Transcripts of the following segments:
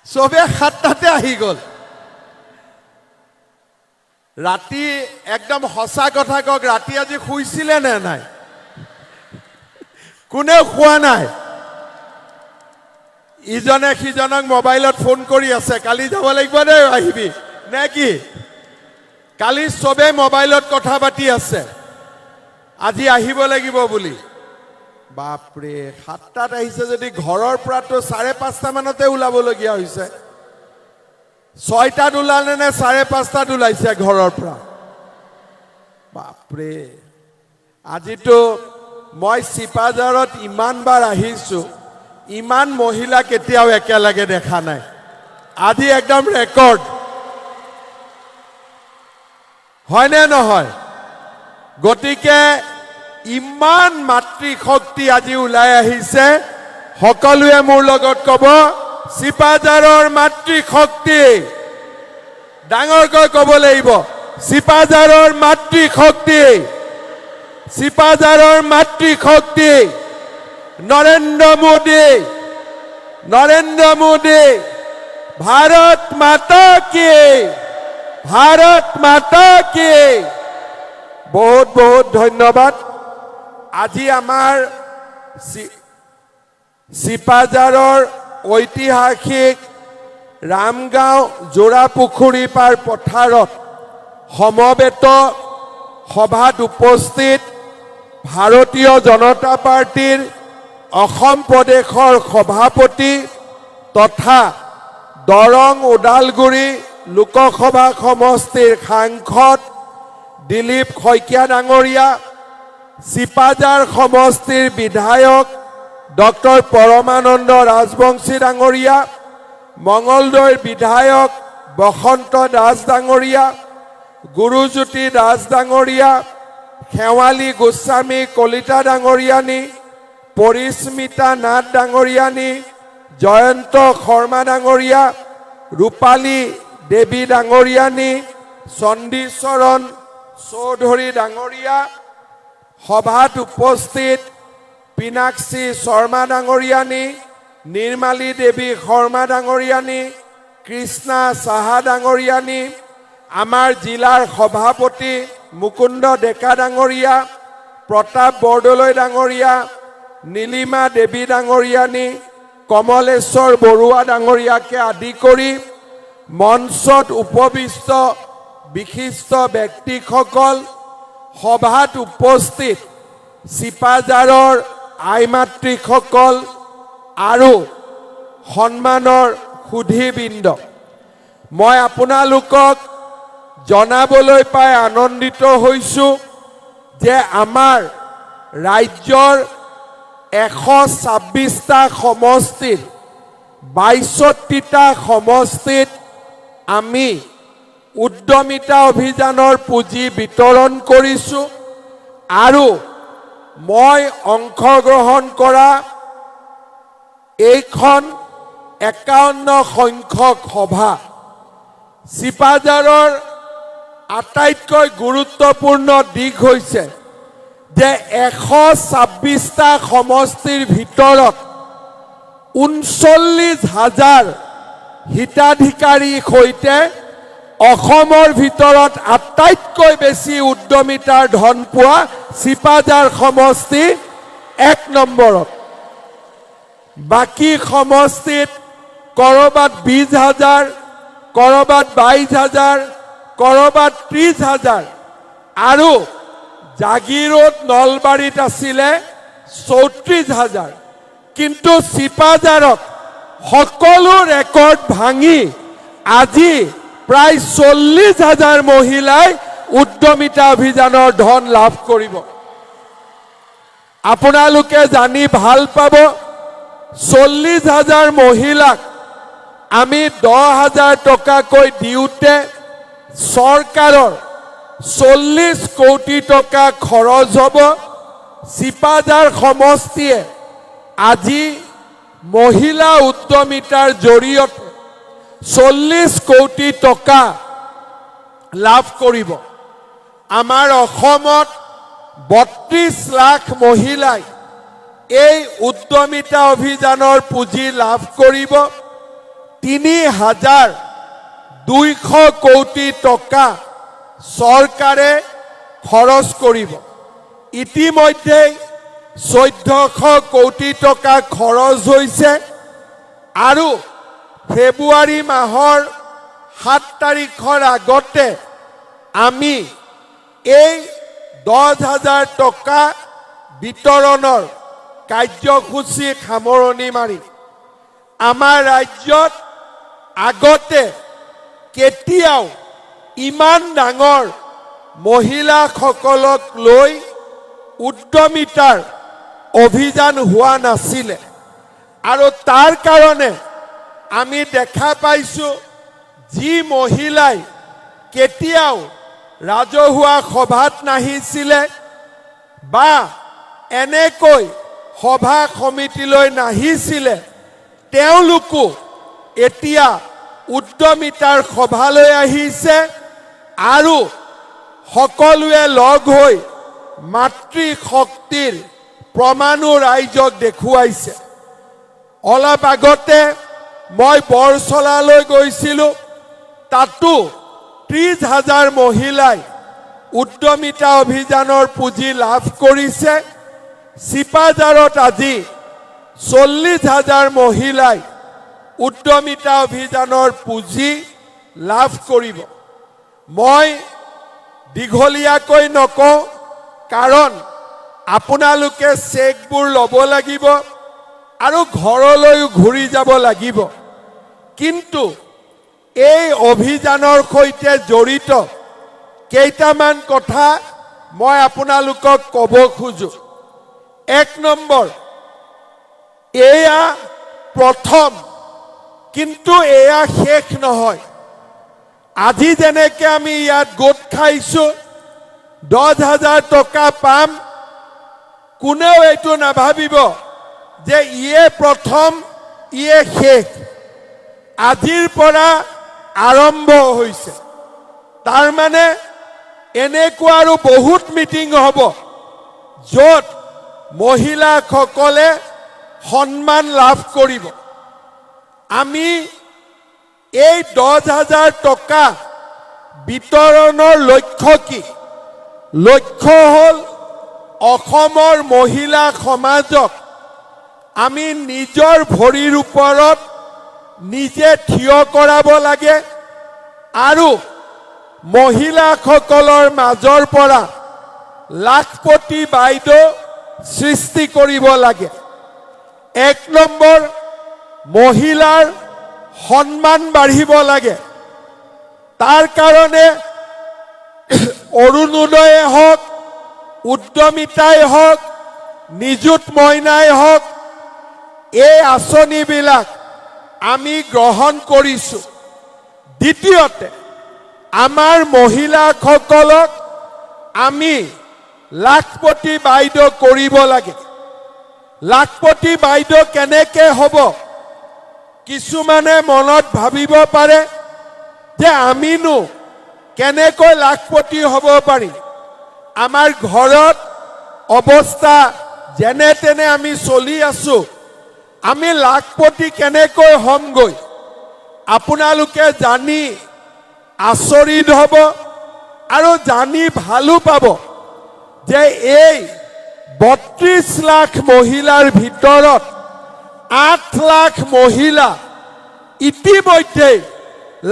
চবে 7টাতে আহি গ'ল ৰাতি একদম সঁচা কথা কক ৰাতি আজি শুইছিলে নে নাই কোনে শুৱা নাই ইজনে সিজনক মোবাইলত ফোন কৰি আছে কালি যাব লাগিব দে আহিবি নে কি কালি চবে মোবাইলত কথা পাতি আছে আজি আহিব লাগিব বুলি বাপৰে 7টাত আহিছে যদি ঘৰৰ পৰা তো 5:30 মানতে ওলাবলগীয়া হৈছে 6টাত ওলালে নে 5:30টাত ওলাইছে ঘৰৰ পৰা বাপৰে আজিতো মই চিপাজাৰত ইমানবাৰ আহিছো ইমান মহিলা কেতিয়াও একেলগে দেখা নাই আজি একদম ৰেকৰ্ড হয় নে নহয় গতিকে ইমান মাতৃ শক্তি আজি ওলাই আহিছে সকলোৱে মোৰ লগত কব চিপাজাৰৰ মাতৃ শক্তি ডাঙৰকৈ কব লাগিব চিপাজাৰৰ মাতৃ শক্তি চিপাজাৰৰ মাতৃ শক্তি নৰেন্দ্ৰ মোদী ভাৰত মাতা কি বহুত বহুত ধন্যবাদ আজি আমাৰ চিপাজাৰৰ ঐতিহাসিক ৰামগাঁও জোৰাপুখুৰী পাৰ পথাৰত সমবেত সভাত উপস্থিত ভাৰতীয় জনতা পাৰ্টিৰ অসম প্ৰদেশৰ সভাপতি তথা দৰং ওদালগুৰি লোকসভা সমষ্টিৰ সাংসদ দিলীপ শইকীয়া ডাঙৰীয়া চিপাজাৰ সমষ্টিৰ বিধায়ক ডক্টৰ পৰমানন্দ ৰাজবংশী ডাঙৰীয়া মঙলদৈৰ বিধায়ক বসন্ত দাস ডাঙৰীয়া গুৰুজ্যোতি দাস ডাঙৰীয়া খেৱালী গোস্বামী কলিতা ডাঙৰীয়ানী পৰিস্মিতা নাথ ডাঙৰীয়ানী জয়ন্ত শৰ্মা ডাঙৰীয়া ৰূপালী দেৱী ডাঙৰীয়ানী চণ্ডীচৰণ চৌধুৰী ডাঙৰীয়া সভাত উপস্থিত পিনাক্ষী শৰ্মা ডাঙৰীয়ানী নিৰ্মালী দেৱী শৰ্মা ডাঙৰীয়ানী কৃষ্ণা সাহা ডাঙৰীয়ানী আমাৰ জিলাৰ সভাপতি মুকুন্দ ডেকা ডাঙৰীয়া প্ৰতাপ বৰদলৈ ডাঙৰীয়া নীলিমা দেৱী ডাঙৰীয়ানী কমলেশ্বৰ বৰুৱা ডাঙৰীয়াকে আদি কৰি মঞ্চত উপবিষ্ট বিশিষ্ট ব্যক্তিসকল সভাত উপস্থিত চিপাজাৰৰ আইমাতৃসকল আৰু সন্মানৰ সুধীবৃন্দ মই আপোনালোকক জনাবলৈ পাই আনন্দিত হৈছো যে আমাৰ ৰাজ্যৰ 126টা সমষ্টিৰ 62টা সমষ্টিত আমি উদ্যমিতা অভিযানৰ পুঁজি বিতৰণ কৰিছো আৰু মই অংশগ্ৰহণ কৰা এইখন 51 সংখ্যক সভা চিপাজাৰৰ আটাইতকৈ গুৰুত্বপূৰ্ণ দিশ হৈছে যে 126টা সমষ্টিৰ ভিতৰত 39,000 হিতাধিকাৰীৰ সৈতে অসমৰ ভিতৰত আটাইতকৈ বেছি উদ্যমিতাৰ ধন পোৱা চিপাজাৰ সমষ্টি 1 নম্বৰত বাকি সমষ্টিত কৰবাত 20,000 কৰবাত 22,000 কৰবাত 30,000 আৰু জাগিৰোড নলবাৰীত আছিলে 34,000 কিন্তু চিপাজাৰত সকলো ৰেকৰ্ড ভাঙি আজি প্ৰায় 40,000 মহিলাই উদ্যমিতা অভিযানৰ ধন লাভ কৰিব আপোনালোকে জানি ভাল পাব 40,000 মহিলাক আমি 10,000 টকাকৈ দিওঁতে চৰকাৰৰ 40 কোটি টকা খৰচ হ'ব চিপাজাৰ সমষ্টিয়ে আজি মহিলা উদ্যমিতাৰ জৰিয়তে 40 কোটি টকা লাভ কৰিব আমাৰ অসমত 32 লাখ মহিলাই এই উদ্যমিতা অভিযানৰ পুঁজি লাভ কৰিব 3,200 কোটি টকা চৰকাৰে খৰচ কৰিব। ইতিমধ্যে 1400 কোটি টকা খৰচ হৈছে আৰু ফেব্ৰুৱাৰী মাহৰ 7 তাৰিখৰ আগতে আমি এই 10,000 টকা বিতৰণৰ কাৰ্যসূচী সামৰণি মাৰি আমাৰ ৰাজ্যত আগতে কেতিয়াও ইমান ডাঙৰ মহিলাসকলক লৈ উদ্যমিতাৰ অভিযান হোৱা নাছিলে আৰু তাৰ কাৰণে আমি দেখা পাইছো যি মহিলাই কেতিয়াও ৰাজহুৱা সভাত নাহিছিলে বা এনেকৈ সভা সমিতিলৈ নাহিছিলে তেওঁলোকো এতিয়া উদ্যমিতাৰ সভালৈ আহিছে আৰু সকলোৱে লগ হৈ মাতৃ শক্তিৰ প্ৰমাণো ৰাইজক দেখুৱাইছে। অলপ আগতে মই বৰচলালৈ গৈছিলোঁ, তাতো 30,000 মহিলাই উদ্যমিতা অভিযানৰ পুঁজি লাভ কৰিছে। চিপাঝাৰত আজি 40,000 মহিলাই উদ্যমিতা অভিযানৰ পুঁজি লাভ কৰিব। মই দীঘলীয়াকৈ নকওঁ, কাৰণ আপোনালোকে চেকবোৰ ল'ব লাগিব আৰু ঘৰলৈও ঘূৰি যাব লাগিব। কিন্তু এই অভিযানৰ সৈতে জড়িত কেইটামান কথা মই আপোনালোকক ক'ব খোজো। 1 নম্বৰ, এয়া প্ৰথম, কিন্তু এয়া শেষ নহয়। আজি যেনেকে আমি ইয়াত গোট খাইছো 10,000 টকা পাম, কোনেও এইটো নাভাবিব যে ইয়ে প্ৰথম ইয়ে শেষ। আজিৰ পৰা আৰম্ভ হৈছে। তাৰ মানে এনেকুৱা আৰু বহুত মিটিং হ'ব য'ত মহিলাসকলে সন্মান লাভ কৰিব। আমি এই 10,000 টকা বিতৰণৰ লক্ষ্য কি? লক্ষ্য হ'ল অসমৰ মহিলা সমাজক আমি নিজৰ ভৰিৰ ওপৰত নিজে থিয় কৰাব লাগে আৰু মহিলাসকলৰ মাজৰ পৰা লাখপতি বাইদেউ সৃষ্টি কৰিব লাগে। 1 নম্বৰ, মহিলাৰ সন্মান বাঢ়িব লাগে। তাৰ কাৰণে অৰুণোদয়ে হওক, উদ্যমিতাই হওক, নিযুত মইনাই হওক, এই আঁচনিবিলাক আমি গ্ৰহণ কৰিছো। দ্বিতীয়তে, আমাৰ মহিলাসকলক আমি লাখপতি বাইদেউ কৰিব লাগে। লাখপতি বাইদেউ কেনেকে হ'ব? কিছুমানে মনত ভাবিব পাৰে যে আমিনো কেনেকৈ লাখপতি হ'ব পাৰিম? আমাৰ ঘৰত অৱস্থা যেনে তেনে আমি চলি আছো, আমি লাখপতি কেনেকৈ হ'মগৈ? আপোনালোকে জানি আচৰিত হ'ব আৰু জানি ভালো পাব যে এই 32 লাখ মহিলাৰ ভিতৰত 8 লাখ মহিলা ইতিমধ্যে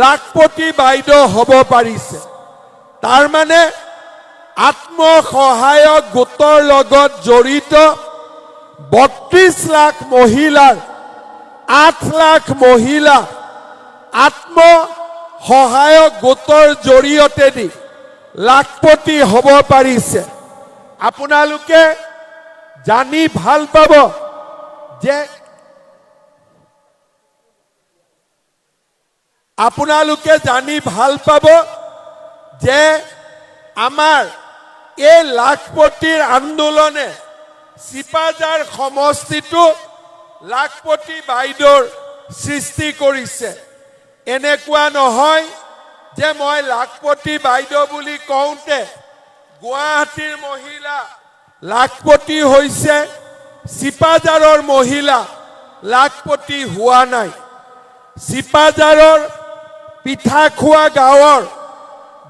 লাখপতি বাইদেউ হ'ব পাৰিছে। তাৰ মানে আত্মসহায়ক গোটৰ লগত জড়িত 32 লাখ মহিলাৰ 8 লাখ মহিলা আত্মসহায়ক গোটৰ জৰিয়তে দি লাখপতি হ'ব পাৰিছে। আপোনালোকে জানি ভাল পাব যে আমাৰ এই লাখপতিৰ আন্দোলনে চিপাঝাৰ সমষ্টিটো লাখপতি বাইদেউৰ সৃষ্টি কৰিছে। এনেকুৱা নহয় যে মই লাখপতি বাইদেউ বুলি কওঁতে গুৱাহাটীৰ মহিলা লাখপতি হৈছে, চিপাঝাৰৰ মহিলা লাখপতি হোৱা নাই। চিপাঝাৰৰ পিঠাখোৱা গাঁৱৰ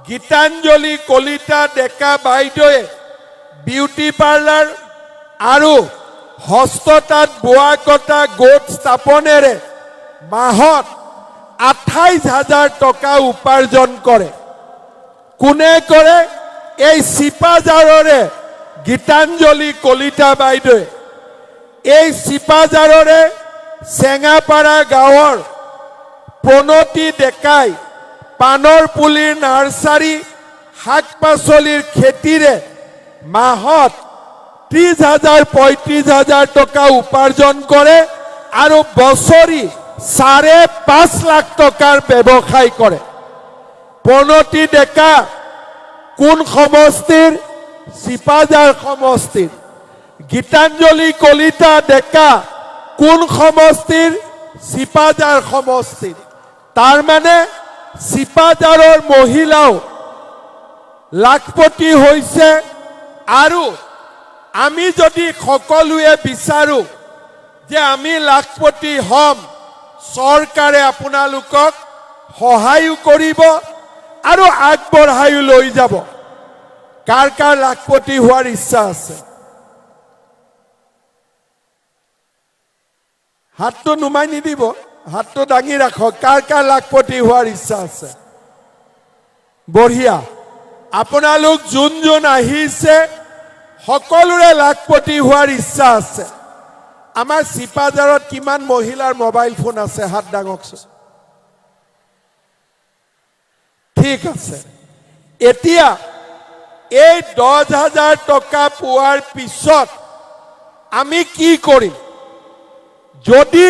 গীতাঞ্জলি কলিতা ডেকা বাইদেৱে বিউটি পাৰ্লাৰ আৰু হস্ততাঁত বোৱা কটা গোট স্থাপনেৰে মাহত 28,000 টকা উপাৰ্জন কৰে। কোনে কৰে? এই চিপাঝাৰৰে গীতাঞ্জলি কলিতা বাইদেৱে। এই চিপাঝাৰৰে চেঙাপাৰা গাঁৱৰ প্ৰণতি ডেকাই পানৰ পুলিৰ নাৰ্চাৰী শাক পাচলিৰ খেতিৰে মাহত 30,000 35,000 টকা উপাৰ্জন কৰে আৰু বছৰি 5.5 লাখ টকাৰ ব্যৱসায় কৰে। প্ৰণতি ডেকা কোন সমষ্টিৰ? চিপাঝাৰ সমষ্টিৰ। গীতাঞ্জলি কলিতা ডেকা কোন সমষ্টিৰ? চিপাঝাৰ সমষ্টিৰ। তাৰ মানে চিপাঝাৰৰ মহিলাও লাখপতি হৈছে। আৰু আমি যদি সকলোৱে বিচাৰো যে আমি লাখপতি হম, চৰকাৰে আপোনালোকক সহায়ো কৰিব আৰু আগবঢ়াইও লৈ যাব। কাৰ কাৰ লাখপতি হোৱাৰ ইচ্ছা আছে? হাতটো নুমাই নিদিব, হাতটো দাঙি ৰাখক। কাৰ কাৰ লাখপতি হোৱাৰ ইচ্ছা আছে? বঢ়িয়া। আপোনালোক যোন যোন আহিছে সকলোৰে লাখপতি হোৱাৰ ইচ্ছা আছে। আমাৰ চিপাঝাৰত কিমান মহিলাৰ মোবাইল ফোন আছে? হাত দাঙকচোন। ঠিক আছে। এতিয়া এই 10,000 টকা পোৱাৰ পিছত আমি কি কৰিম? যদি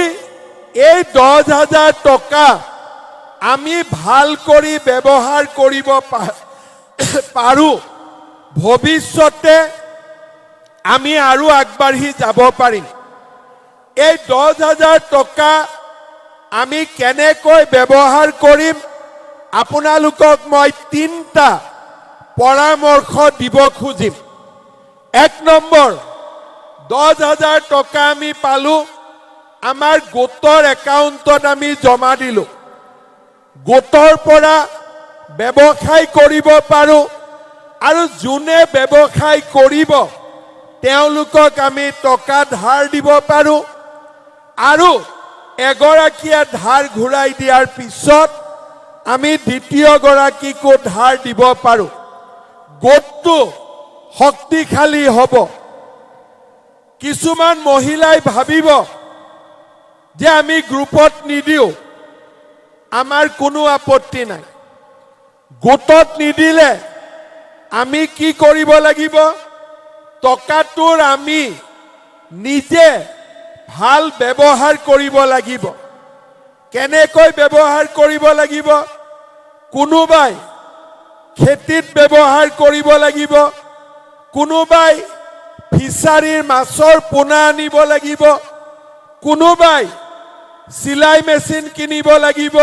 এই 10,000 টকা আমি ভাল কৰি ব্যৱহাৰ কৰিব পাৰো, ভৱিষ্যতে আমি আৰু আগবাঢ়ি যাব পাৰিম। এই 10,000 টকা আমি কেনেকৈ ব্যৱহাৰ কৰিম? আপোনালোকক মই 3টা পৰামৰ্শ দিব খুজিম। 1 নম্বৰ, 10,000 টকা আমি পালো, আমাৰ গোটৰ একাউণ্টত আমি জমা দিলো। গোটৰ পৰা ব্যৱসায় কৰিব পাৰো আৰু যোনে ব্যৱসায় কৰিব তেওঁলোকক আমি টকা ধাৰ দিব পাৰো আৰু এগৰাকীয়ে ধাৰ ঘূৰাই দিয়াৰ পিছত আমি দ্বিতীয় গৰাকীকো ধাৰ দিব পাৰো। গোটটো শক্তিশালী হ'ব। কিছুমান মহিলাই ভাবিব যে আমি গ্ৰুপত নিদিও, আমাৰ কোনো আপত্তি নাই। গোটত নিদিলে আমি কি কৰিব লাগিব? টকাটোৰ আমি নিজে ভাল ব্যৱহাৰ কৰিব লাগিব। কেনেকৈ ব্যৱহাৰ কৰিব লাগিব? কোনোবাই খেতিত ব্যৱহাৰ কৰিব লাগিব, কোনোবাই ফিচাৰীৰ মাছৰ পোনা আনিব লাগিব, কোনোবাই চিলাই মেচিন কিনিব লাগিব,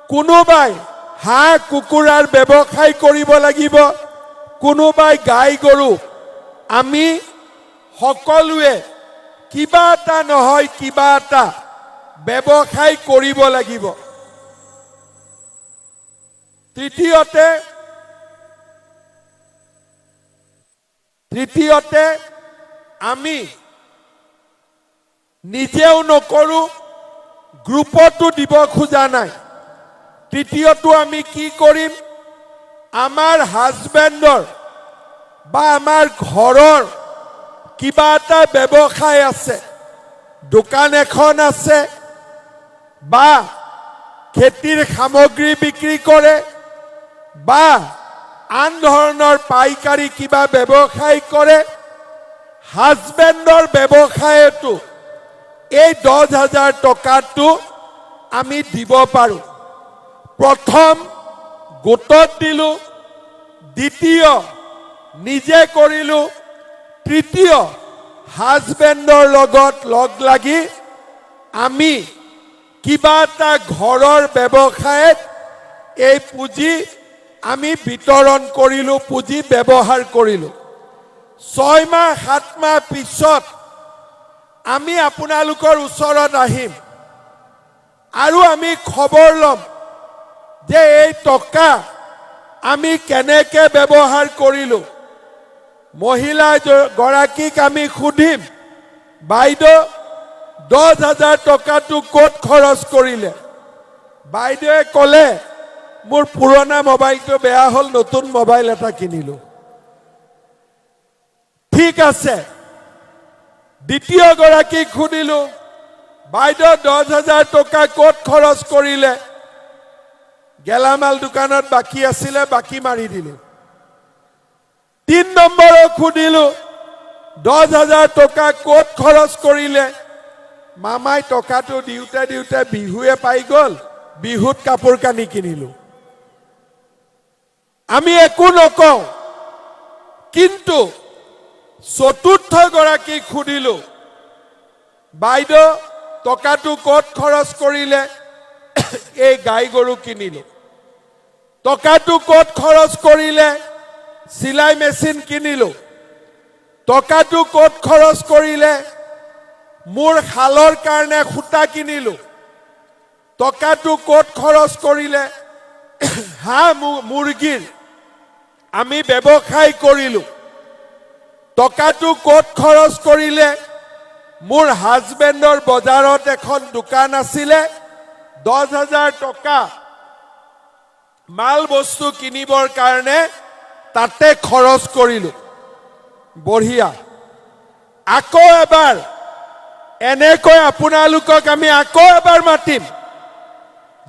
কোনোবাই হাঁহ কুকুৰাৰ ব্যৱসায় কৰিব লাগিব, কোনোবাই গাই গৰু। আমি সকলোৱে কিবা এটা নহয় কিবা এটা ব্যৱসায় কৰিব লাগিব। তৃতীয়তে আমি নিজেও নকৰো, গ্ৰুপতো দিব খোজা নাই। তৃতীয়টো আমি কি কৰিম? আমাৰ হাজবেণ্ডৰ বা আমাৰ ঘৰৰ কিবা এটা ব্যৱসায় আছে, দোকান এখন আছে বা খেতিৰ সামগ্ৰী বিক্ৰী কৰে বা আন ধৰণৰ পাইকাৰী কিবা ব্যৱসায় কৰে, হাজবেণ্ডৰ ব্যৱসায়তো এই 10,000 টকাটো আমি দিব পাৰো। প্ৰথম গোটত দিলো, দ্বিতীয় নিজে কৰিলো, তৃতীয় হাজবেণ্ডৰ লগত লগ লাগি আমি কিবা এটা ঘৰৰ ব্যৱসায়ত এই পুঁজি আমি বিতৰণ কৰিলো, পুঁজি ব্যৱহাৰ কৰিলো। 6 মাহ 7 মাহ পিছত আমি আপোনালোকৰ ওচৰত আহিম আৰু আমি খবৰ ল'ম যে এই টকা আমি কেনেকৈ ব্যৱহাৰ কৰিলোঁ। মহিলা গৰাকীক আমি সুধিম, বাইদেউ 10,000 টকাটো ক'ত খৰচ কৰিলে? বাইদেৱে ক'লে, মোৰ পুৰণা মোবাইলটো বেয়া হ'ল, নতুন মোবাইল এটা কিনিলোঁ। ঠিক আছে। দ্বিতীয় গৰাকীক সুধিলোঁ, বাইদেউ 10,000 টকা ক'ত খৰচ কৰিলে? গেলামাল দোকানত বাকী আছিলে, বাকী মাৰি দিলে। 3 নম্বৰক সুধিলোঁ, 10,000 টকা ক'ত খৰচ কৰিলে? মামাই টকাটো দিওঁতে দিওঁতে বিহুৱে পাই গ'ল, বিহুত কাপোৰ কানি কিনিলোঁ। আমি একো নকওঁ, কিন্তু চতুৰ্থ গৰাকীক সুধিলোঁ, বাইদেউ টকাটো ক'ত খৰচ কৰিলে? এই গাই গৰু কিনিলোঁ। টকাটো ক'ত খৰচ কৰিলে? চিলাই মেচিন কিনিলোঁ। টকাটো ক'ত খৰচ কৰিলে? মোৰ শালৰ কাৰণে সূতা কিনিলোঁ। টকাটো ক'ত খৰচ কৰিলে? হাঁহ মুৰ্গীৰ আমি ব্যৱসায় কৰিলোঁ। টকাটো ক'ত খৰচ কৰিলে? মোৰ হাজবেণ্ডৰ বজাৰত এখন দোকান আছিলে, 10,000 টকা মাল বস্তু কিনিবৰ কাৰণে তাতে খৰচ কৰিলোঁ। বঢ়িয়া। আকৌ এবাৰ এনেকৈ আপোনালোকক আমি আকৌ এবাৰ মাতিম,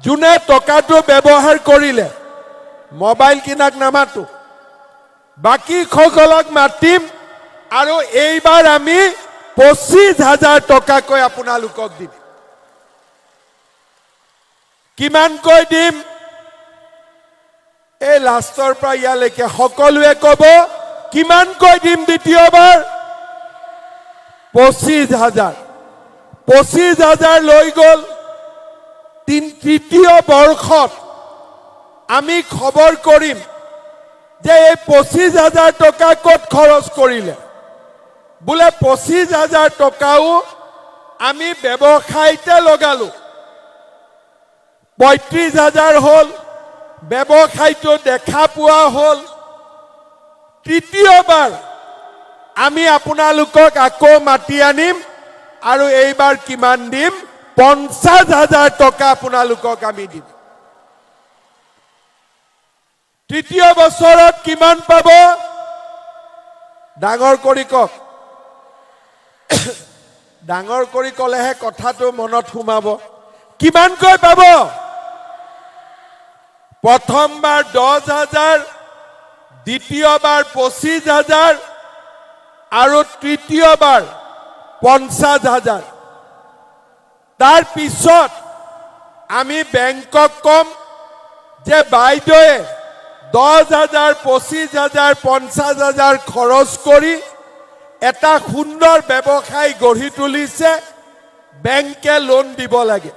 যোনে টকাটো ব্যৱহাৰ কৰিলে। মোবাইল কিনাক নামাতো, বাকী সকলক মাতিম, আৰু এইবাৰ আমি 25,000 টকাকৈ আপোনালোকক দিম। কিমানকৈ দিম? এই লাষ্টৰ পৰা ইয়ালৈকে সকলোৱে ক'ব কিমানকৈ দিম দ্বিতীয়বাৰ? 25,000। 25,000 লৈ গ'ল। তৃতীয় বৰ্ষত আমি খবৰ কৰিম যে এই 25,000 টকা ক'ত খৰচ কৰিলে। বোলে 25,000 টকাও আমি ব্যৱসায়তে লগালো, 35,000 হ'ল, ব্যৱসায়টো দেখা পোৱা হ'ল। তৃতীয়বাৰ আমি আপোনালোকক আকৌ মাতি আনিম, আৰু এইবাৰ কিমান দিম? 50,000 টকা আপোনালোকক আমি দিম। তৃতীয় বছৰত কিমান পাব? ডাঙৰ কৰি কওক। ডাঙৰ কৰি ক'লেহে কথাটো মনত সোমাব। কিমানকৈ পাব? প্ৰথমবাৰ 10,000, দ্বিতীয়বাৰ 25,000, আৰু তৃতীয়বাৰ 50,000। তাৰ পিছত আমি বেংকক কম যে বাইদেৱে 10,000, 25,000, 50,000 খৰচ কৰি এটা সুন্দৰ ব্যৱসায় গঢ়ি তুলিছে, বেংকে লোন দিব লাগে।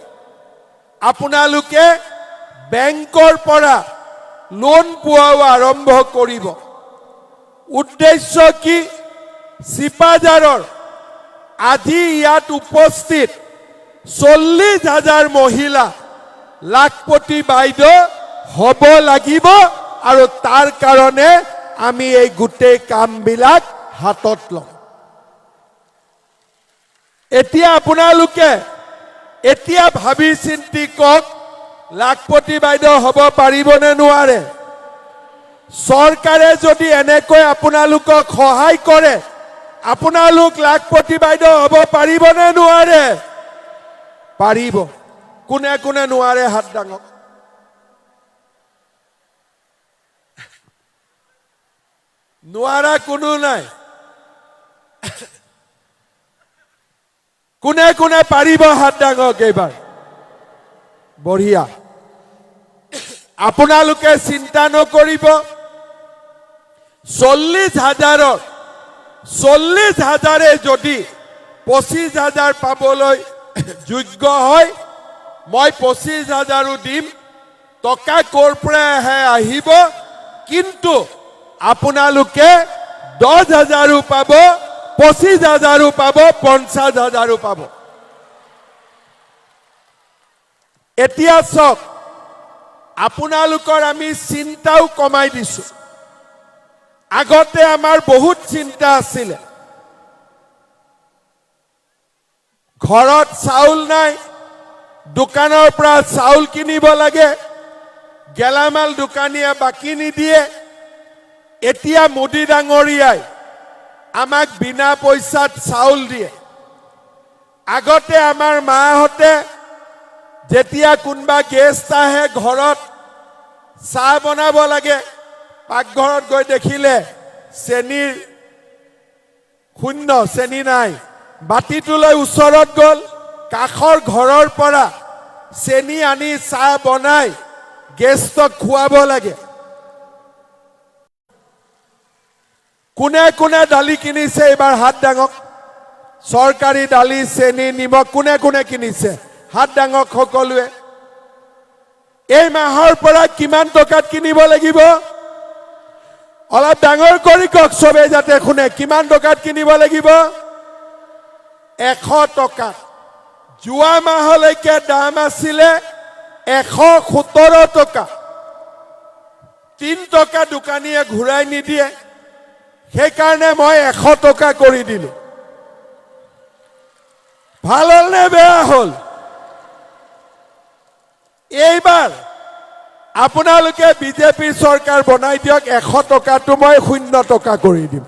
আপোনালোকে বেংকৰ পৰা লোন পোৱাও আৰম্ভ কৰিব। উদ্দেশ্য কি? চিপাঝাৰৰ আজি ইয়াত উপস্থিত 40,000 মহিলা লাখপতি বাইদেউ হ'ব লাগিব, আৰু তাৰ কাৰণে আমি এই গোটেই কামবিলাক হাতত লম। এতিয়া আপোনালোকে এতিয়া ভাবি চিন্তি কওক, লাখপতি বাইদেউ হ'ব পাৰিবনে নোৱাৰে? চৰকাৰে যদি এনেকৈ আপোনালোকক সহায় কৰে, আপোনালোক লাখপতি বাইদেউ হ'ব পাৰিবনে নোৱাৰে? পাৰিব। কোনে কোনে নোৱাৰে হাত দাঙক। নোৱাৰা কোনো নাই। কোনে কোনে পাৰিব হাত দাঙক এইবাৰ। বঢ়িয়া। আপোনালোকে চিন্তা নকৰিব। 40,000 যদি 25,000 পাবলৈ যোগ্য হয়, মই 25,000 দিম। টকা ক'ৰ পৰা আহিব, কিন্তু আপোনালোকে 10,000 পাব, 25,000 পাব, 50,000 পাব। এতিয়া চক আপোনালোকৰ আমি চিন্তাও কমাই দিছো আগতে আমাৰ বহুত চিন্তা আছিল ঘৰত চাউল নাই দোকানৰ পৰা চাউল কিনিব লাগে গেলামাল দোকানীয়ে বাকি নিদিয়ে এতিয়া মোদী ডাঙৰীয়াই আমাক বিনা পইচাত চাউল দিয়ে আগতে আমাৰ মাহঁতে যেতিয়া কোনবা গেষ্ট আহে ঘৰত চাহ বনাব লাগে পাকঘৰত গৈ দেখিলে চেনিৰ শূন্য চেনি নাই বাটিটোলৈ ওচৰত গল কাখৰ ঘৰৰ পৰা চেনি আনি চাহ বনাই গেষ্টক খুৱাব লাগে কোনে কোনে দালি কিনিছে এবাৰ হাত ডাঙক সৰকাৰি দালি চেনি নিমখ কোনে কোনে কিনিছে হাত ডাঙক সকলোৱে এই মাহৰ পৰা কিমান টকাত কিনিব লাগিব অলপ ডাঙৰ কৰি কক সবে যাতে শুনে কিমান টকাত কিনিব লাগিব 100 টকা যোৱা মাহলৈকে দাম আছিলে 117 টকা 3 টকা দোকানীয়ে ঘূৰাই নিদিয়ে সেইকাৰণে মই 100 টকা কৰি দিলো ভাল হল নে বেয়া হল এইবাৰ আপোনালোকে বিজেপি চৰকাৰ বনাই দিয়ক 100 টকাটো মই 0 টকা কৰি দিম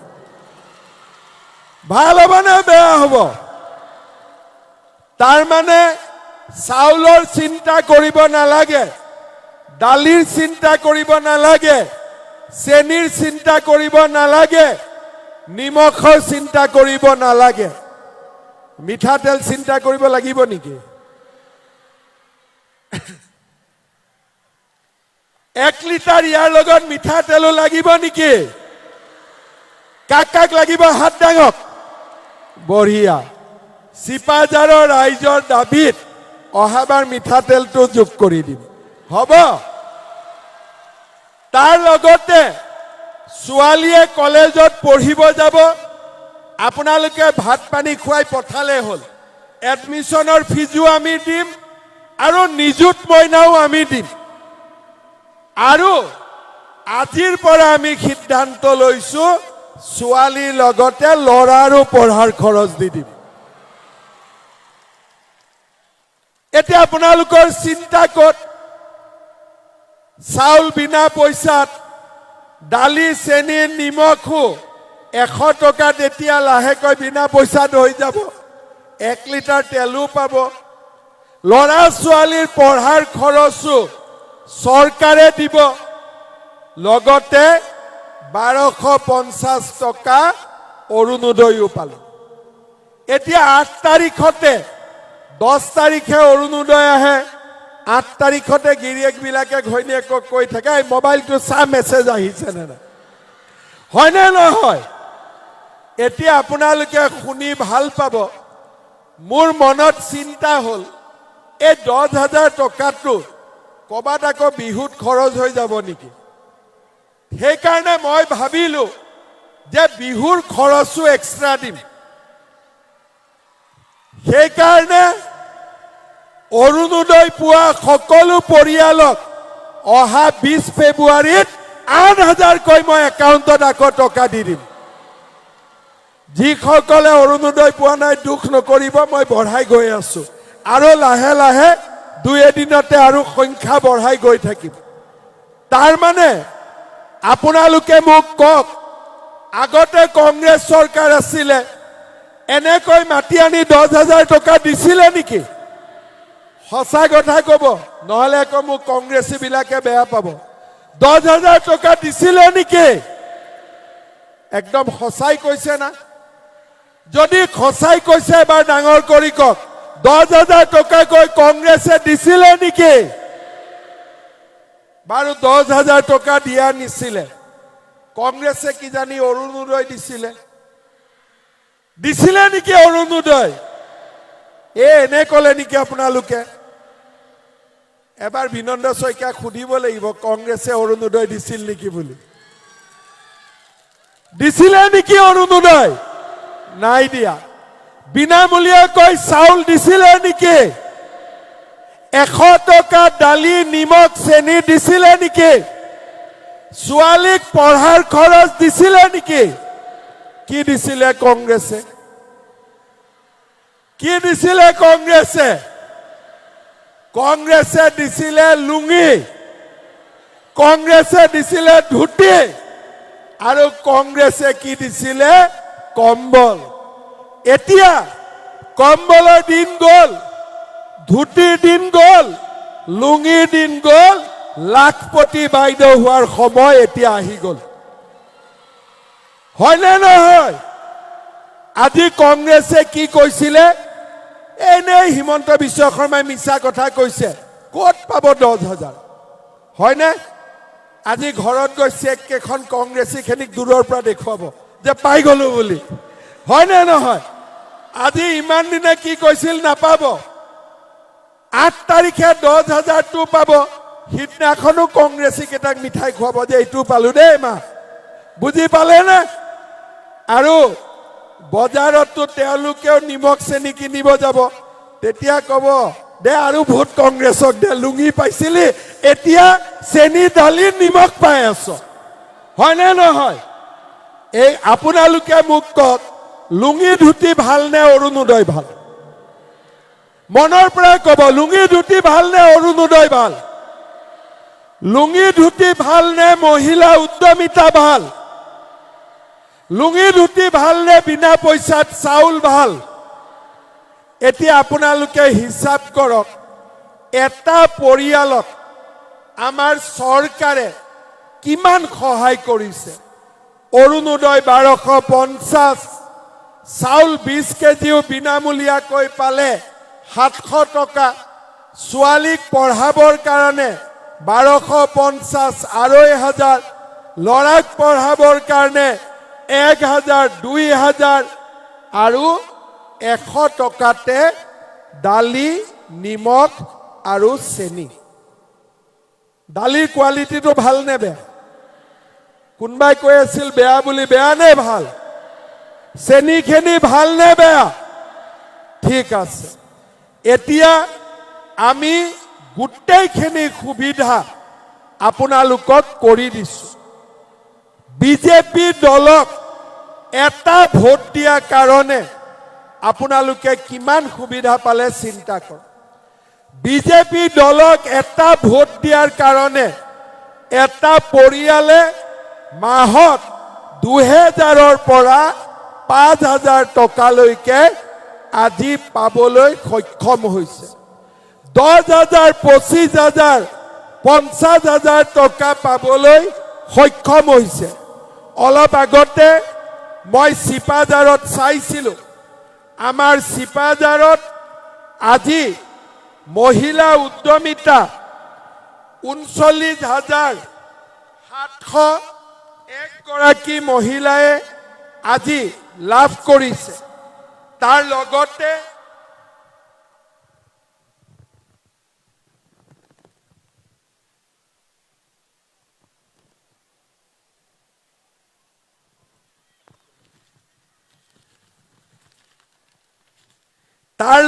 ভাল হ'ব নে বেয়া হ'ব তাৰ মানে চাউলৰ চিন্তা কৰিব নালাগে দালিৰ চিন্তা কৰিব নালাগে চেনিৰ চিন্তা কৰিব নালাগে নিমখৰ চিন্তা কৰিব নালাগে মিঠাতেল চিন্তা কৰিব লাগিব নেকি 1 লিটাৰ ইয়াৰ লগত মিঠাতেলো লাগিব নেকি কাক কাক লাগিব হাত ডাঙক বঢ়িয়া সিপাজাৰৰ ৰাইজৰ দাবীত অহাবাৰ মিঠাতেলটো যোগ কৰি দিম হ'ব তাৰ লগতে ছোৱালীয়ে কলেজত পঢ়িব যাব আপোনালোকে ভাত পানী খুৱাই পঠালে হ'ল এডমিশনৰ ফিজো আমি দিম আৰু নিযুত মইনাও আমি দিম আৰু আজিৰ পৰা আমি সিদ্ধান্ত লৈছো ছোৱালীৰ লগতে লৰাৰো পঢ়াৰ খৰচ দি দিম এতিয়া আপোনালোকৰ চিন্তা কত চাউল বিনা পইচাত দালি চেনি নিমখো 100 টকাত এতিয়া লাহেকৈ বিনা পইচাত হৈ যাব 1 লিটাৰ তেলো পাব লৰা ছোৱালীৰ পঢ়াৰ খৰচো চৰকাৰে দিব লগতে 1250 টকা অৰুণোদয়ও পালো এতিয়া 8 তাৰিখতে 10 তাৰিখে অৰুণোদয় আহে 8 তাৰিখতে গিৰিয়েক বিলাকে ঘৈণীয়েকক কৈ থাকে এই মোবাইলটো চা মেছেজ আহিছে না হয় না নহয় এতিয়া আপোনালোকে শুনি ভাল পাব মোৰ মনত চিন্তা হল এই 10,000 টকাটো কবাত আকৌ বিহুত খৰচ হৈ যাব নেকি সেইকাৰণে মই ভাবিলো যে বিহুৰ খৰচো এক্সট্ৰা দিম সেইকাৰণে অৰুণোদয় পোৱা সকলো পৰিয়ালক অহা 20 ফেব্ৰুৱাৰীত 8,000 কৈ মই একাউণ্টত আকৌ টকা দি দিম যিসকলে অৰুণোদয় পোৱা নাই দুখ নকৰিব মই বঢ়াই গৈ আছো আৰু লাহে লাহে 2 দিনতে আৰু সংখ্যা বঢ়াই গৈ থাকিম তাৰ মানে আপোনালোকে মোক কক আগতে কংগ্ৰেছ চৰকাৰ আছিলে এনেকৈ মাটি আনি 10,000 টকা দিছিলে নেকি সঁচা কথা কব নহলে আকৌ মোক কংগ্ৰেছী বিলাকে বেয়া পাব 10,000 টকা দিছিলে নেকি একদম সঁচাই কৈছে না যদি সঁচাই কৈছে এবাৰ ডাঙৰ কৰি কক 10,000 টকা কৈ কংগ্ৰেছে দিছিলে নেকি বাৰু 10,000 টকা দিয়া নিছিলে কংগ্ৰেছে কি জানি অৰুণোদয় দিছিলে নেকি অৰুণোদয় এনে কলে নেকি আপোনালোকে এবাৰ বিনন্দ শইকীয়াক সুধিব লাগিব কংগ্ৰেছে অৰুণোদয় দিছিল নেকি বুলি দিছিলে নেকি অৰুণোদয় নাই দিয়া বিনামূলীয়াকৈ চাউল দিছিলে নেকি 100 টকা দালি নিমখ চেনি দিছিলে নেকি ছোৱালীক পঢ়াৰ খৰচ দিছিলে নেকি কি দিছিলে কংগ্ৰেছে কি দিছিলে কংগ্ৰেছে কংগ্ৰেছে দিছিলে লুঙি কংগ্ৰেছে দিছিলে ধুতি আৰু কংগ্ৰেছে কি দিছিলে কম্বল এতিয়া কম্বলৰ দিন গল ধুতিৰ দিন গল লুঙিৰ দিন গল লাখপতি বাইদেউ হোৱাৰ সময় এতিয়া আহি গল হয় নে নহয় আজি কংগ্ৰেছে কি কৈছিলে এনে হিমন্ত বিশ্ব শৰ্মাই মিছা কথা কৈছে ক'ত পাব 10,000 হয় নে আজি ঘৰত গৈ চেক কেখন কংগ্ৰেছী খেনিক দূৰৰ পৰা দেখুৱাব যে পাই গলো বুলি হয় নে নহয় আজি ইমান দিনে কি কৈছিল নাপাব 8 তাৰিখে 10,000 টো পাব হিতনাখনো কংগ্ৰেছী কেটাক মিঠাই খুৱাব যে এইটো পালো দেই মা বুজি পালে না আৰু বজাৰতো তেওঁলোকেও নিমখ চেনি কিনিব যাব তেতিয়া কব দে আৰু ভোট কংগ্ৰেছক দে লুঙি পাইছিলি এতিয়া চেনি দালি নিমখ পাই আছো হয় নে নহয় এই আপোনালোকে মোক কওক লুঙি ধুতি ভাল নে অৰুণোদয় ভাল মনৰ পৰা কব লুঙি ধুতি ভাল নে অৰুণোদয় ভাল লুঙি ধুতি ভাল নে মহিলা উদ্যমিতা ভাল লুঙি ধুতি ভাল নে বিনা পইচাত চাউল ভাল এতিয়া আপোনালোকে হিসাব কৰক এটা পৰিয়ালক আমাৰ চৰকাৰে কিমান সহায় কৰিছে অৰুণোদয় 1250 চাউল 20 কেজিও বিনামূলীয়াকৈ পালে 700 টকা ছোৱালীক পঢ়াবৰ কাৰণে 1250 2,000 লৰাক পঢ়াবৰ কাৰণে 1,000 2,000 আৰু 100 টকাতে দালি নিমখ আৰু চেনি দালিৰ কোৱালিটিটো ভাল নে বেয়া কোনবাই কৈ আছিল বেয়া বুলি বেয়া নে ভাল চেনি খেনি ভাল নে বেয়া ঠিক আছে এতিয়া আমি গোটেইখিনি সুবিধা আপোনালোকক কৰি দিছো বিজেপি দলক এটা ভোট দিয়া কাৰণে আপোনালোকে কিমান সুবিধা পালে চিন্তা কৰক বিজেপি দলক এটা ভোট দিয়াৰ কাৰণে এটা পৰিয়ালে মাহত 2,000ৰ পৰা 5,000 টকালৈকে আজি পাবলৈ সক্ষম হৈছে 10,000 25,000 50,000 টকা পাবলৈ সক্ষম হৈছে অলপ আগতে মই সিপাজাৰত চাইছিলো আমাৰ সিপাজাৰত আজি মহিলা উদ্যমিতা 39,701 গৰাকী মহিলাই আজি লাভ কৰিছে তাৰ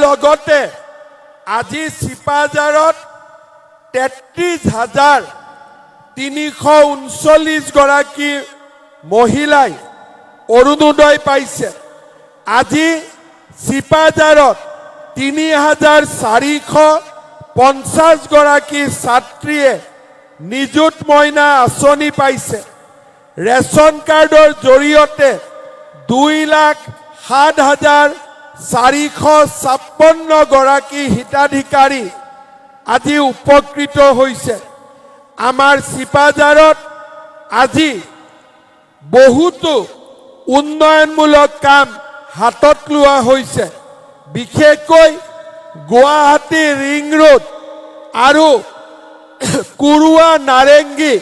লগতে আজি সিপাজাৰত 33,339 গৰাকী মহিলাই অৰুণোদয় পাইছে আজি সিপাজাৰত 3,450 গৰাকী ছাত্ৰীয়ে নিযুত মইনা আঁচনি পাইছে ৰেচন কাৰ্ডৰ জৰিয়তে 2,07,456 গৰাকী হিতাধিকাৰী আজি উপকৃত হৈছে আমাৰ সিপাজাৰত আজি বহুতো উন্নয়নমূলক কাম হাতত লোৱা হৈছে বিশেষকৈ গুৱাহাটী ৰিং ৰোড আৰু কুৰুৱা নাৰেংগী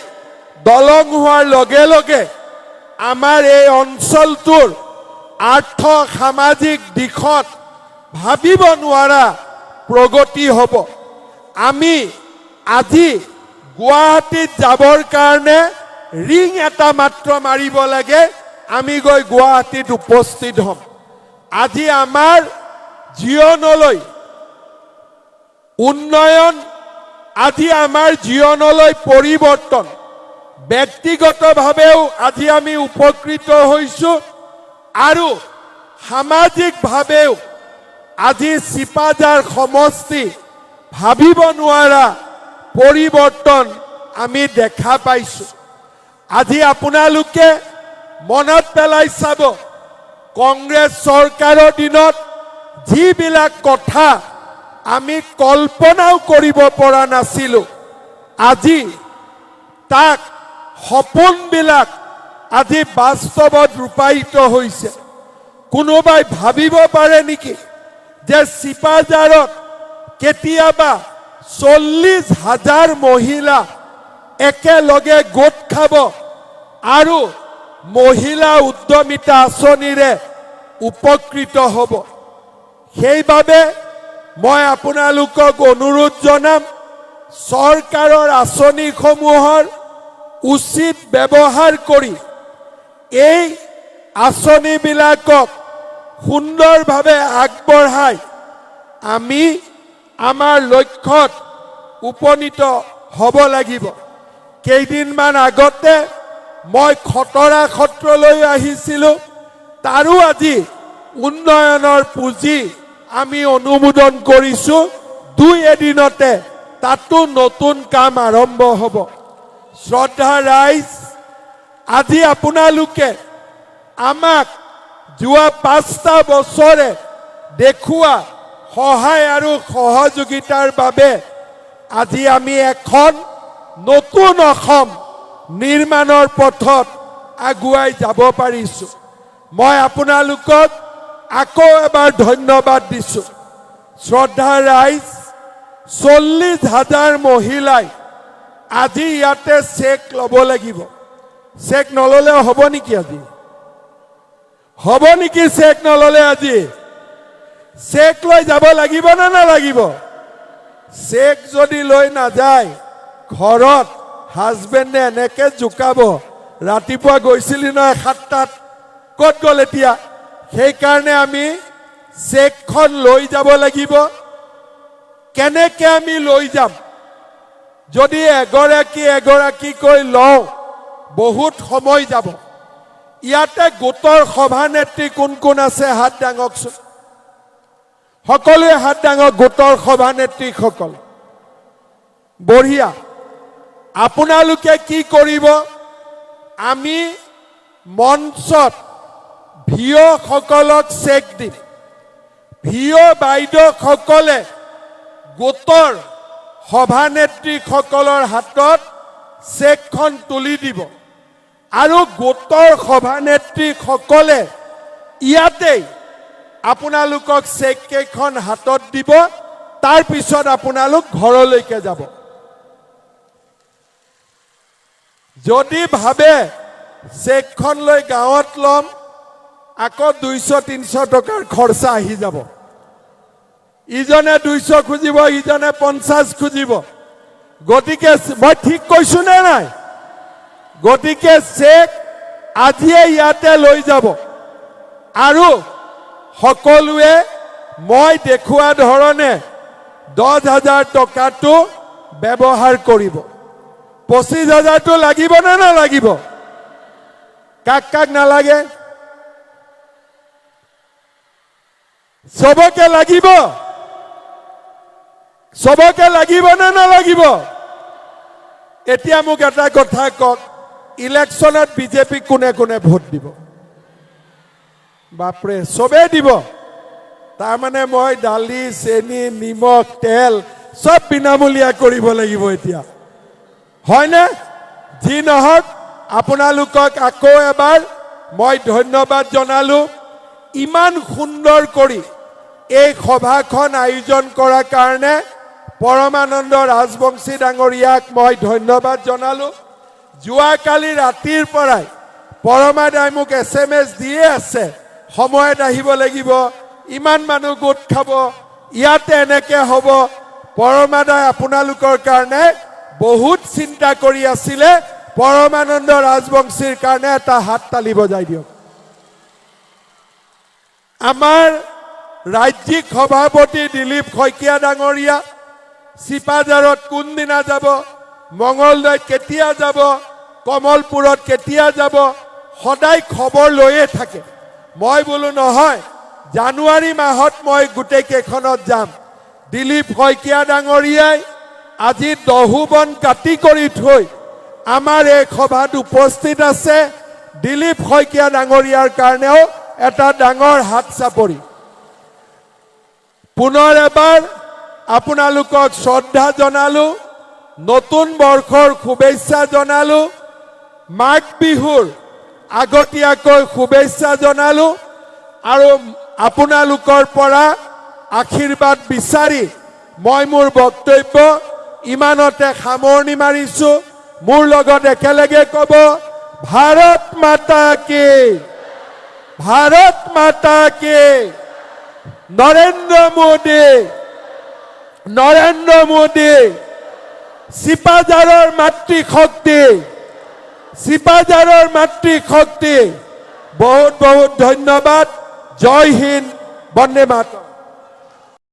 দলং হোৱাৰ লগে লগে আমাৰ এই অঞ্চলটোৰ আৰ্থ সামাজিক দিশত ভাবিব নোৱাৰা প্ৰগতি হ'ব আমি আজি গুৱাহাটীত যাবৰ কাৰণে ৰিং এটা মাত্ৰ মাৰিব লাগে আমি গৈ গুৱাহাটীত উপস্থিত হ'ম আজি আমাৰ জীৱনলৈ উন্নয়ন আজি আমাৰ জীৱনলৈ পৰিৱৰ্তন ব্যক্তিগতভাৱেও আজি আমি উপকৃত হৈছো আৰু সামাজিকভাৱেও আজি চিপাঝাৰ সমষ্টি ভাবিব নোৱাৰা পৰিৱৰ্তন আমি দেখা পাইছো আজি আপোনালোকে মনত পেলাই চাব কংগ্ৰেছ চৰকাৰৰ দিনত যিবিলাক কথা আমি কল্পনাও কৰিব পৰা নাছিলো আজি তাক সপোনবিলাক আজি বাস্তৱত ৰূপায়িত হৈছে কোনোবাই ভাবিব পাৰে নেকি যে চিপাঝাৰত কেতিয়াবা 40,000 মহিলা একেলগে গোট খাব আৰু মহিলা উদ্যমিতা আঁচনিৰে উপকৃত হ'ব সেইবাবে মই আপোনালোকক অনুৰোধ জনাম চৰকাৰৰ আঁচনিসমূহৰ উচিত ব্যৱহাৰ কৰি এই আঁচনিবিলাকক সুন্দৰভাৱে আগবঢ়াই আমি আমাৰ লক্ষ্যত উপনীত হ'ব লাগিব কেইদিনমান আগতে মই খটৰা সত্ৰলৈ আহিছিলোঁ তাৰো আজি উন্নয়নৰ পুঁজি আমি অনুমোদন কৰিছো 2 এদিনতে তাতো নতুন কাম আৰম্ভ হ'ব শ্ৰদ্ধা ৰাইজ আজি আপোনালোকে আমাক যোৱা 5টা বছৰে দেখুৱা সহায় আৰু সহযোগিতাৰ বাবে আজি আমি এখন নতুন অসম নিৰ্মাণৰ পথত আগুৱাই যাব পাৰিছো মই আপোনালোকক আকৌ এবাৰ ধন্যবাদ দিছো শ্ৰদ্ধা ৰাইজ 40,000 মহিলাই আজি ইয়াতে চেক ল'ব লাগিব চেক নললে হ'ব নেকি আজি হ'ব নেকি চেক নললে আজি চেক লৈ যাব লাগিব না নালাগিব চেক যদি লৈ নাযায় ঘৰত হাজবেণ্ডে এনেকে জুকাব ৰাতিপুৱা গৈছিলি নহয় 7টাত ক'ত গ'ল এতিয়া সেইকাৰণে আমি চেকখন লৈ যাব লাগিব কেনেকে আমি লৈ যাম যদি এগৰাকী কৈ লওঁ বহুত সময় যাব ইয়াতে গোটৰ সভানেত্ৰী কোন কোন আছে হাত দাঙকচোন সকলোৱে হাত দাঙক গোটৰ সভানেত্ৰীসকল বঢ়িয়া আপোনালোকে কি কৰিব আমি মঞ্চত ভিঅ সকলক চেক দিম ভিঅ বাইদেউসকলে গোটৰ সভানেত্ৰীসকলৰ হাতত চেকখন তুলি দিব আৰু গোটৰ সভানেত্ৰীসকলে ইয়াতেই আপোনালোকক চেক কেইখন হাতত দিব তাৰ পিছত আপোনালোক ঘৰলৈকে যাব যদি ভাবে চেকখন লৈ গাঁৱত লম আকৌ 200-300 টকাৰ খৰচা আহি যাব ইজনে 200 খুজিব ইজনে 50 খুজিব গতিকে মই ঠিক কৈছো নে নাই গতিকে চেক আজিয়ে ইয়াতে লৈ যাব আৰু সকলোৱে মই দেখুৱা ধৰণে 10,000 টকাটো ব্যৱহাৰ কৰিব 25,000টো লাগিব না নালাগিব কাক নালাগে সবকে লাগিব না নালাগিব এতিয়া মোক এটা কথা কওক ইলেকশনত বিজেপি কোনে কোনে ভোট দিব বাপৰে সবে দিব তাৰ মানে মই দালি চেনি নিমখ তেল সব বিনামূলীয়া কৰিব লাগিব এতিয়া হয় না যি নহক আপোনালোকক আকৌ এবাৰ মই ধন্যবাদ জনালো ইমান সুন্দৰ কৰি এই সভাখন আয়োজন কৰাৰ কাৰণে পৰমানন্দ ৰাজবংশী ডাঙৰীয়াক মই ধন্যবাদ জনালো যোৱাকালি ৰাতিৰ পৰাই পৰমাদাই মোক SMS দিয়ে আছে সময়ত আহিব লাগিব ইমান মানুহ গোট খাব ইয়াতে এনেকে হ'ব পৰমাদাই আপোনালোকৰ কাৰণে বহুত চিন্তা কৰি আছিলে পৰমানন্দ ৰাজবংশীৰ কাৰণে এটা হাত তালি বজাই দিয়ক আমাৰ ৰাজ্যিক সভাপতি দিলীপ শইকীয়া ডাঙৰীয়া চিপাঝাৰত কোনদিনা যাব, মঙলদৈত কেতিয়া যাব, কমলপুৰত কেতিয়া যাব, সদায় খবৰ লৈয়ে থাকে। মই বোলো নহয়, জানুৱাৰী মাহত মই গোটেই কেইখনত যাম। দিলীপ শইকীয়া ডাঙৰীয়াই আজি দহুবন কাটি কৰি থৈ আমাৰ এই সভাত উপস্থিত আছে। দিলীপ শইকীয়া ডাঙৰীয়াৰ কাৰণেও এটা ডাঙৰ হাত চাপৰি। পুনৰ এবাৰ আপোনালোকক শ্ৰদ্ধা জনালো, নতুন বৰ্ষৰ শুভেচ্ছা জনালো, মাঘ বিহুৰ আগতীয়াকৈ শুভেচ্ছা জনালো আৰু আপোনালোকৰ পৰা আশীৰ্বাদ বিচাৰি মই মোৰ বক্তব্য ইমানতে সামৰণি মাৰিছো। মোৰ লগত একেলগে ক'ব, ভাৰত মাতা কি, ভাৰত মাতা কি, নৰেন্দ্ৰ মোদী, নৰেন্দ্ৰ মোদী, চিপাঝাৰৰ মাতৃশক্তি, চিপাঝাৰৰ মাতৃশক্তি। বহুত বহুত ধন্যবাদ। জয় হিন্দ, বন্দে মাতৰম।